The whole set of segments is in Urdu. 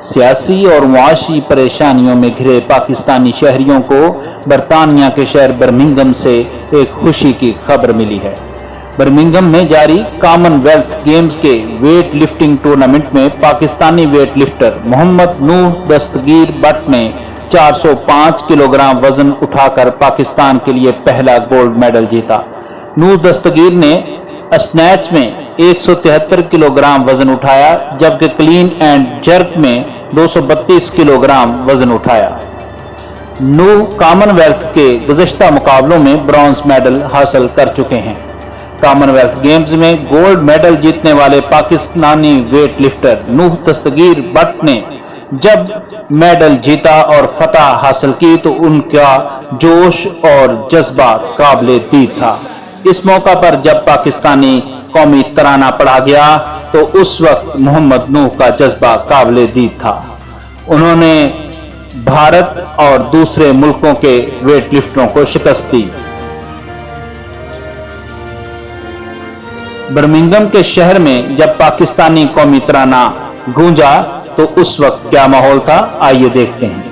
سیاسی اور معاشی پریشانیوں میں گھرے پاکستانی شہریوں کو برطانیہ کے شہر برمنگھم سے ایک خوشی کی خبر ملی ہے۔ برمنگھم میں جاری کامن ویلتھ گیمز کے ویٹ لفٹنگ ٹورنامنٹ میں پاکستانی ویٹ لفٹر محمد نوح دستگیر بٹ نے 405 کلو گرام وزن اٹھا کر پاکستان کے لیے پہلا گولڈ میڈل جیتا۔ نوح دستگیر نے اسنیچ میں 173 کلو گرام وزن اٹھایا، جبکہ کلین اینڈ جرک میں 232 کلو گرام وزن اٹھایا۔ نوح کامن ویلتھ کے گزشتہ مقابلوں میں برونز میڈل حاصل کر چکے ہیں۔ کامن ویلتھ گیمز میں گولڈ میڈل جیتنے والے پاکستانی ویٹ لفٹر نوح دستگیر بٹ نے جب میڈل جیتا اور فتح حاصل کی تو ان کا جوش اور جذبہ قابل دید تھا۔ اس موقع پر جب پاکستانی قومی ترانہ پڑھا گیا تو اس وقت محمد نوح کا جذبہ قابل دید تھا۔ انہوں نے بھارت اور دوسرے ملکوں کے ویٹ لفٹروں کو شکست دی۔ برمنگھم کے شہر میں جب پاکستانی قومی ترانہ گونجا تو اس وقت کیا ماحول تھا، آئیے دیکھتے ہیں۔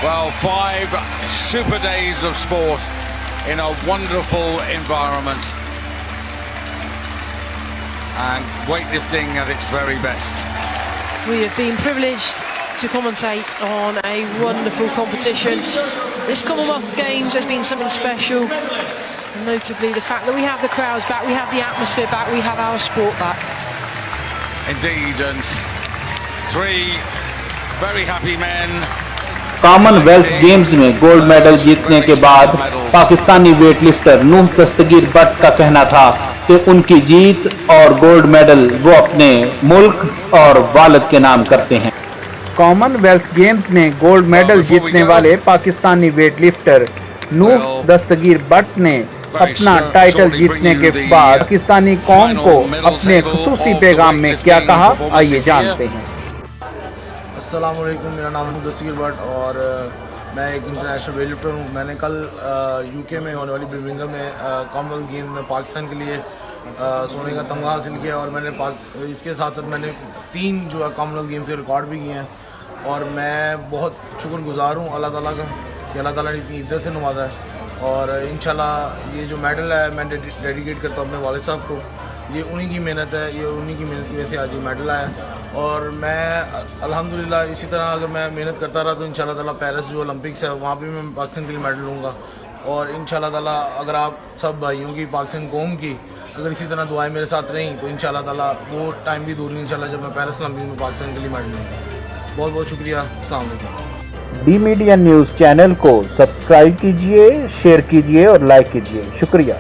Well, 5 super days of sport in a wonderful environment and weightlifting at its very best. We have been privileged to commentate on a wonderful competition. This Commonwealth Games has been something special, notably the fact that we have the crowds back, we have the atmosphere back, we have our sport back. Indeed, and 3 very happy men. Commonwealth games میں گولڈ میڈل جیتنے کے بعد پاکستانی ویٹ لفٹر نوح دستگیر بٹ کا کہنا تھا کہ ان کی جیت اور گولڈ میڈل وہ اپنے ملک اور والد کے نام کرتے ہیں۔ کامن ویلتھ گیمز میں گولڈ میڈل جیتنے والے پاکستانی ویٹ لفٹر نوح دستگیر بٹ نے اپنا ٹائٹل جیتنے کے بعد پاکستانی قوم کو اپنے خصوصی پیغام میں کیا کہا، آئیے جانتے ہیں۔ السلام علیکم، میرا نام نوح دستگیر بٹ اور میں ایک انٹرنیشنل ویٹ لفٹر ہوں۔ میں نے کل یو کے میں ہونے والی برمنگھم میں کامن ویلتھ گیم میں پاکستان کے لیے سونے کا تمغہ حاصل کیا اور میں نے اس کے ساتھ ساتھ میں نے 3 جو ہے کامن ویلتھ گیمز کے ریکارڈ بھی کیے ہیں اور میں بہت شکر گزار ہوں اللہ تعالیٰ کا کہ اللہ تعالیٰ نے اتنی عزت سے نوازا ہے اور انشاءاللہ یہ جو میڈل ہے میں ڈیڈیکیٹ کرتا ہوں اپنے والد صاحب کو۔ یہ انہی کی محنت ہے، یہ انہی کی محنت کی وجہ سے آج یہ میڈل آیا اور میں الحمدللہ اسی طرح اگر میں محنت کرتا رہا تو انشاءاللہ تعالیٰ پیرس جو اولمپکس ہے وہاں پہ میں پاکستان کے لیے میڈل لوں گا اور انشاءاللہ تعالیٰ اگر آپ سب بھائیوں کی پاکستان قوم کی اگر اسی طرح دعائیں میرے ساتھ رہیں تو انشاءاللہ تعالیٰ وہ ٹائم بھی دور نہیں انشاءاللہ جب میں پیرس اولمپکس میں پاکستان کے لیے میڈل لوں گا۔ بہت بہت شکریہ، السلام علیکم۔ بی میڈیا نیوز چینل کو سبسکرائب کیجئے، شیئر کیجئے اور لائک کیجئے، شکریہ۔